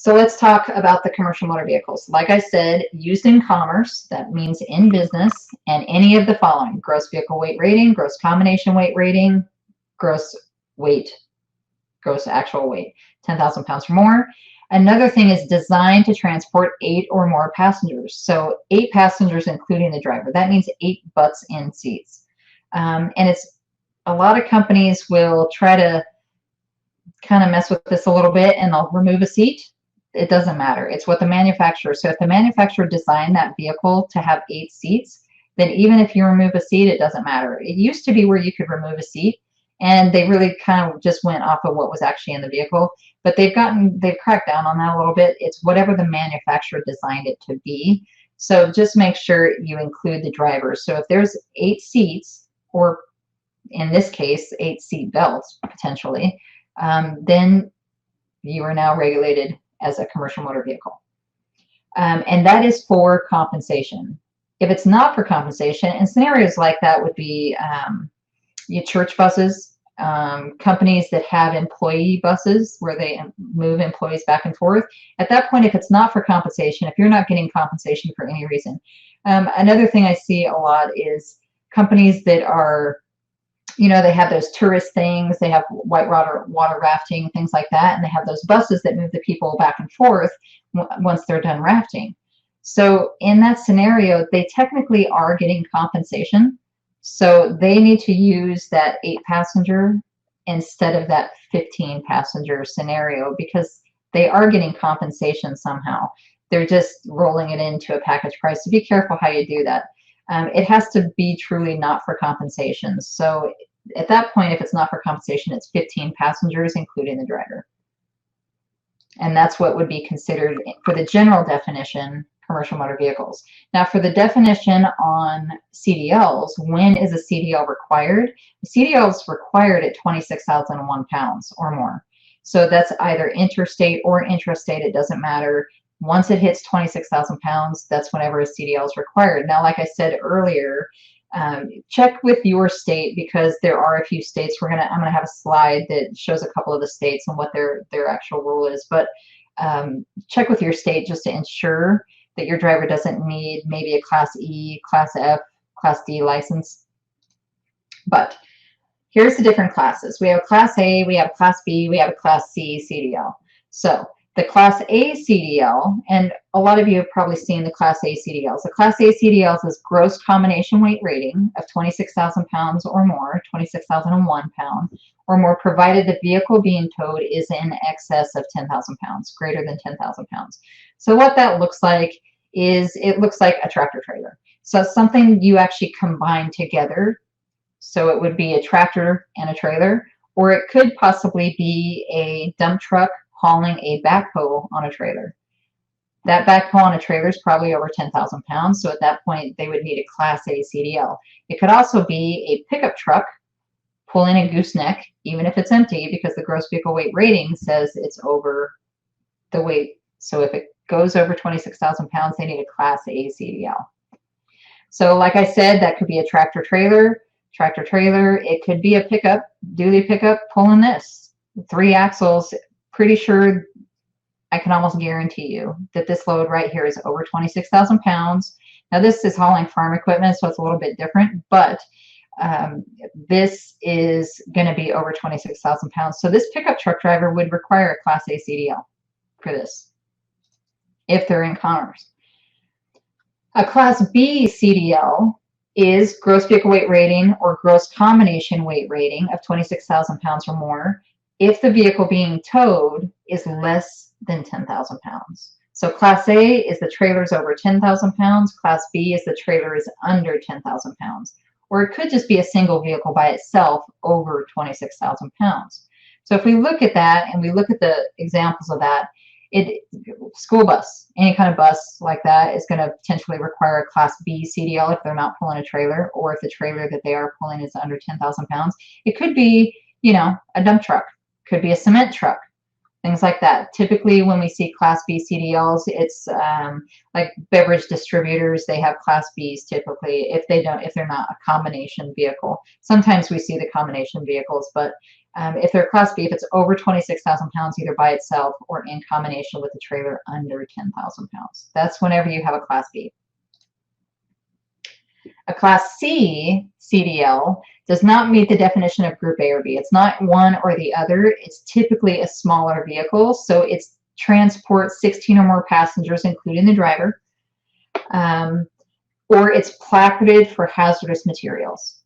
So let's talk about the commercial motor vehicles. Like I said, used in commerce, that means in business, and any of the following: gross vehicle weight rating, gross combination weight rating, gross weight, gross actual weight, 10,000 pounds or more. Another thing is designed to transport 8 or more passengers. So 8 passengers, including the driver. That means 8 butts in seats. And it's a lot of companies will try to kind of mess with this a little bit, and they'll remove a seat. It doesn't matter. It's what the manufacturer. So if the manufacturer designed that vehicle to have 8 seats, then even if you remove a seat, it doesn't matter. It used to be where you could remove a seat, and they really kind of just went off of what was actually in the vehicle. But they've cracked down on that a little bit. It's whatever the manufacturer designed it to be. So just make sure you include the driver. So if there's 8 seats, or in this case, 8 seat belts potentially, then you are now regulated as a commercial motor vehicle. And that is for compensation. If it's not for compensation, and scenarios like that would be your church buses, companies that have employee buses where they move employees back and forth. At that point, if it's not for compensation, if you're not getting compensation for any reason. Another thing I see a lot is companies that are, you know, they have those tourist things, they have water rafting, things like that, and they have those buses that move the people back and forth once they're done rafting. So in that scenario, they technically are getting compensation. So they need to use that 8 passenger instead of that 15 passenger scenario, because they are getting compensation somehow. They're just rolling it into a package price. So be careful how you do that. It has to be truly not for compensation. So at that point, if it's not for compensation, it's 15 passengers, including the driver. And that's what would be considered for the general definition, commercial motor vehicles. Now for the definition on CDLs, when is a CDL required? The CDL is required at 26,001 pounds or more. So that's either interstate or intrastate, it doesn't matter. Once it hits 26,000 pounds, that's whenever a CDL is required. Now, like I said earlier, check with your state, because there are a few states. I'm gonna have a slide that shows a couple of the states and what their actual rule is. But check with your state just to ensure that your driver doesn't need maybe a Class E, Class F, Class D license. But here's the different classes. We have Class A, we have Class B, we have a Class C CDL. So the Class A CDL, and a lot of you have probably seen the Class A CDLs. The Class A CDLs is gross combination weight rating of 26,000 pounds or more, 26,001 pounds or more, provided the vehicle being towed is in excess of 10,000 pounds, greater than 10,000 pounds. So what that looks like is, it looks like a tractor trailer. So it's something you actually combine together. So it would be a tractor and a trailer, or it could possibly be a dump truck hauling a backhoe on a trailer. That backhoe on a trailer is probably over 10,000 pounds. So at that point, they would need a Class A CDL. It could also be a pickup truck pulling a gooseneck, even if it's empty, because the gross vehicle weight rating says it's over the weight. So if it goes over 26,000 pounds, they need a Class A CDL. So like I said, that could be a tractor trailer. It could be a pickup, dually pickup pulling this. 3 axles. Pretty sure, I can almost guarantee you that this load right here is over 26,000 pounds. Now this is hauling farm equipment, so it's a little bit different, but this is going to be over 26,000 pounds. So this pickup truck driver would require a Class A CDL for this, if they're in commerce. A Class B CDL is gross vehicle weight rating or gross combination weight rating of 26,000 pounds or more, if the vehicle being towed is less than 10,000 pounds. So Class A is the trailer is over 10,000 pounds. Class B is the trailer is under 10,000 pounds. Or it could just be a single vehicle by itself over 26,000 pounds. So if we look at that and we look at the examples of that, school bus, any kind of bus like that is going to potentially require a Class B CDL if they're not pulling a trailer, or if the trailer that they are pulling is under 10,000 pounds. It could be, you know, a dump truck. Could be a cement truck, things like that. Typically when we see Class B CDLs, it's like beverage distributors, they have Class Bs typically, if they're not a combination vehicle. Sometimes we see the combination vehicles, but If they're Class B, if it's over 26,000 pounds, either by itself or in combination with a trailer under 10,000 pounds. That's whenever you have a Class B. A Class C CDL does not meet the definition of Group A or B. It's not one or the other. It's typically a smaller vehicle, so it transports 16 or more passengers, including the driver, or it's placarded for hazardous materials.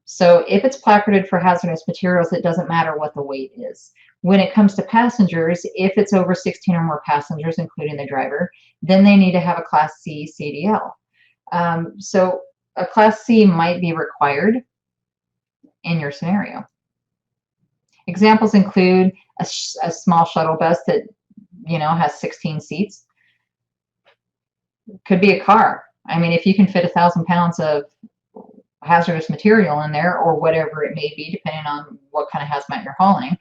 So if it's placarded for hazardous materials, it doesn't matter what the weight is. When it comes to passengers, if it's over 16 or more passengers, including the driver, then they need to have a Class C CDL. So a Class C might be required in your scenario. Examples include a small shuttle bus that, you know, has 16 seats. Could be a car. I mean, if you can fit 1,000 pounds of hazardous material in there, or whatever it may be, depending on what kind of hazmat you're hauling,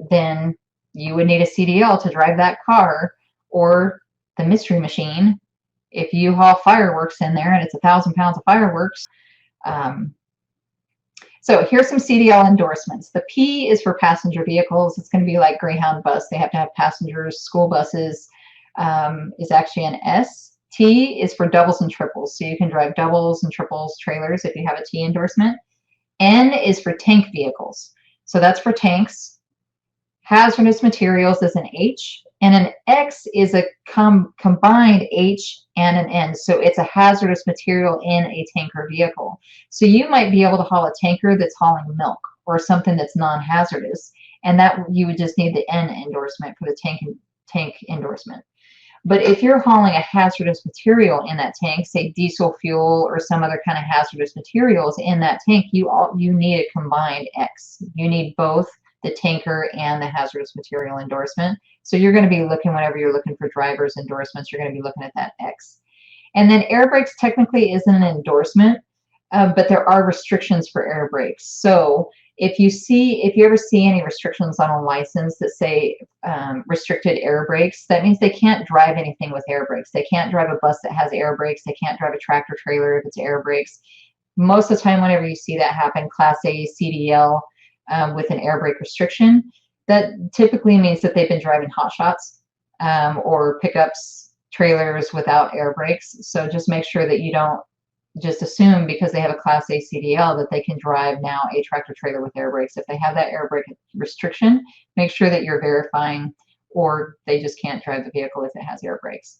then you would need a CDL to drive that car, or the mystery machine if you haul fireworks in there and it's 1,000 pounds of fireworks. So here's some CDL endorsements. The P is for passenger vehicles. It's going to be like Greyhound bus. They have to have passengers. School buses is actually an S. T is for doubles and triples. So you can drive doubles and triples trailers if you have a T endorsement. N is for tank vehicles. So that's for tanks. Hazardous materials is an H. And an X is a combined H and an N. So it's a hazardous material in a tanker vehicle. So you might be able to haul a tanker that's hauling milk or something that's non-hazardous. And that you would just need the N endorsement for the tank endorsement. But if you're hauling a hazardous material in that tank, say diesel fuel or some other kind of hazardous materials in that tank, you need a combined X. You need both the tanker and the hazardous material endorsement. So you're going to be looking, whenever you're looking for driver's endorsements, you're going to be looking at that X. And then air brakes technically isn't an endorsement, but there are restrictions for air brakes. So if you ever see any restrictions on a license that say restricted air brakes, that means they can't drive anything with air brakes. They can't drive a bus that has air brakes. They can't drive a tractor trailer if it's air brakes. Most of the time, whenever you see that happen, Class A CDL with an air brake restriction, that typically means that they've been driving hot shots or pickups, trailers without air brakes. So just make sure that you don't just assume because they have a Class A CDL that they can drive now a tractor trailer with air brakes. If they have that air brake restriction, make sure that you're verifying, or they just can't drive the vehicle if it has air brakes.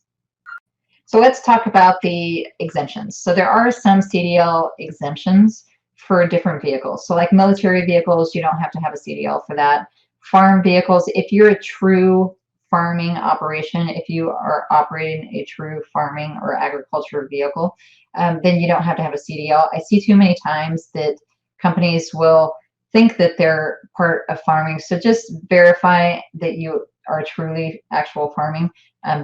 So let's talk about the exemptions. So there are some CDL exemptions for different vehicles. So like military vehicles, you don't have to have a CDL for that. Farm vehicles, if you're a true farming operation, if you are operating a true farming or agriculture vehicle, then you don't have to have a CDL. I see too many times that companies will think that they're part of farming. So just verify that you are truly actual farming.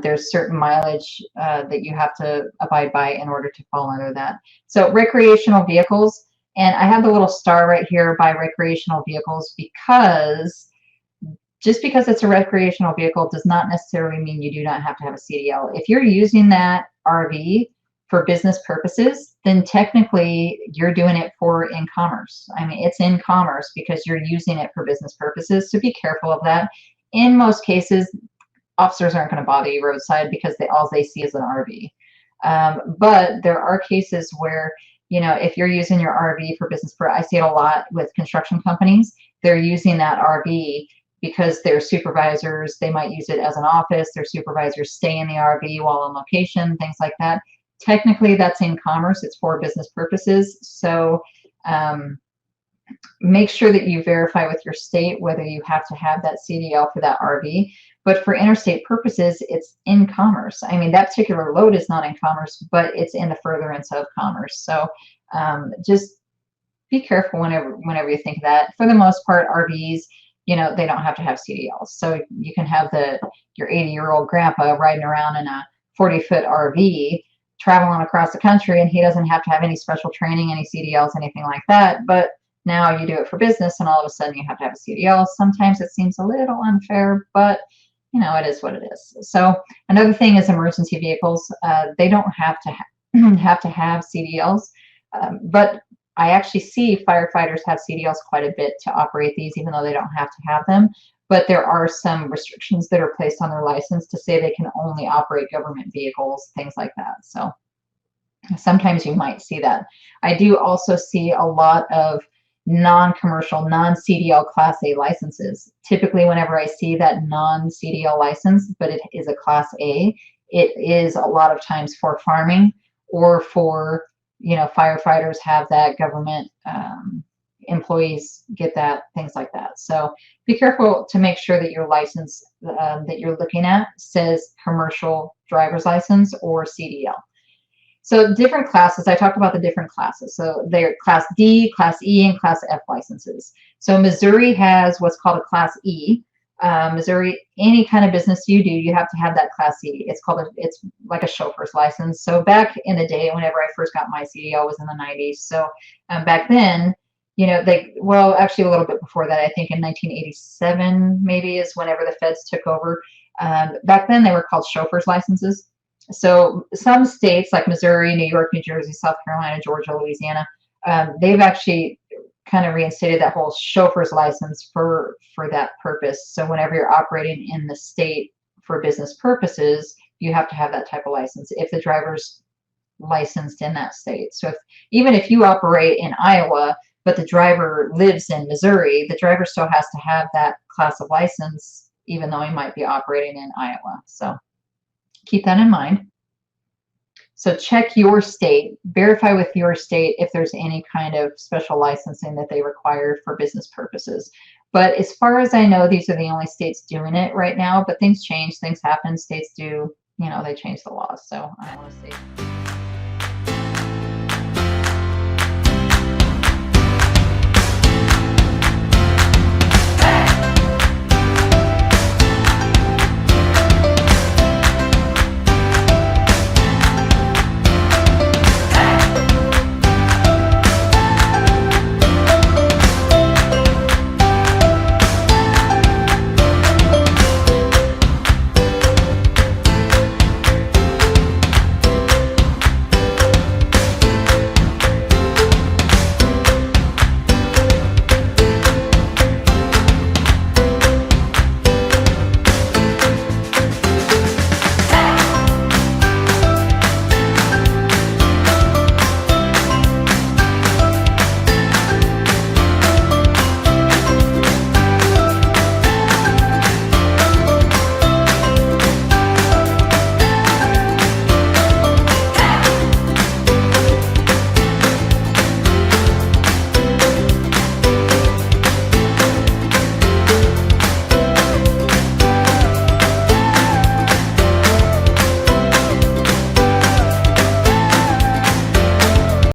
There's certain mileage that you have to abide by in order to fall under that. So recreational vehicles, and I have the little star right here by recreational vehicles because just because it's a recreational vehicle does not necessarily mean you do not have to have a CDL. If you're using that RV for business purposes, then technically you're doing it for in commerce. I mean, it's in commerce because you're using it for business purposes. So be careful of that. In most cases, officers aren't going to bother you roadside because all they see is an RV. But there are cases where, you know, if you're using your RV for business purposes, I see it a lot with construction companies. They're using that RV because their supervisors, they might use it as an office. Their supervisors stay in the RV while on location, things like that. Technically, that's in commerce. It's for business purposes. So make sure that you verify with your state whether you have to have that CDL for that RV. But for interstate purposes, it's in commerce. I mean, that particular load is not in commerce, but it's in the furtherance of commerce. So just be careful whenever you think of that. For the most part, RVs, you know, they don't have to have CDLs. So you can have your 80-year-old grandpa riding around in a 40-foot RV traveling across the country, and he doesn't have to have any special training, any CDLs, anything like that. But now you do it for business, and all of a sudden you have to have a CDL. Sometimes it seems a little unfair, but you know, it is what it is. So another thing is emergency vehicles. They don't have to have CDLs, but I actually see firefighters have CDLs quite a bit to operate these, even though they don't have to have them. But there are some restrictions that are placed on their license to say they can only operate government vehicles, things like that. So sometimes you might see that. I do also see a lot of non-commercial, non-CDL Class A licenses. Typically, whenever I see that non-CDL license, but it is a Class A, it is a lot of times for farming or for, firefighters have that, government employees get that, things like that. So be careful to make sure that your license that you're looking at says commercial driver's license or CDL. So different classes, I talked about the different classes. So they're Class D, Class E, and Class F licenses. So Missouri has what's called a Class E. Missouri, any kind of business you do, you have to have that Class E. It's like a chauffeur's license. So back in the day, whenever I first got my CDL was in the 90s. So back then, actually a little bit before that, I think in 1987 maybe is whenever the feds took over. Back then they were called chauffeur's licenses. So some states like Missouri, New York, New Jersey, South Carolina, Georgia, Louisiana, they've actually kind of reinstated that whole chauffeur's license for that purpose. So whenever you're operating in the state for business purposes, you have to have that type of license if the driver's licensed in that state. So even if you operate in Iowa, but the driver lives in Missouri, the driver still has to have that class of license, even though he might be operating in Iowa. So keep that in mind. So check your state, verify with your state if there's any kind of special licensing that they require for business purposes. But as far as I know, these are the only states doing it right now, but things change, things happen, states do, they change the laws. So I don't want to say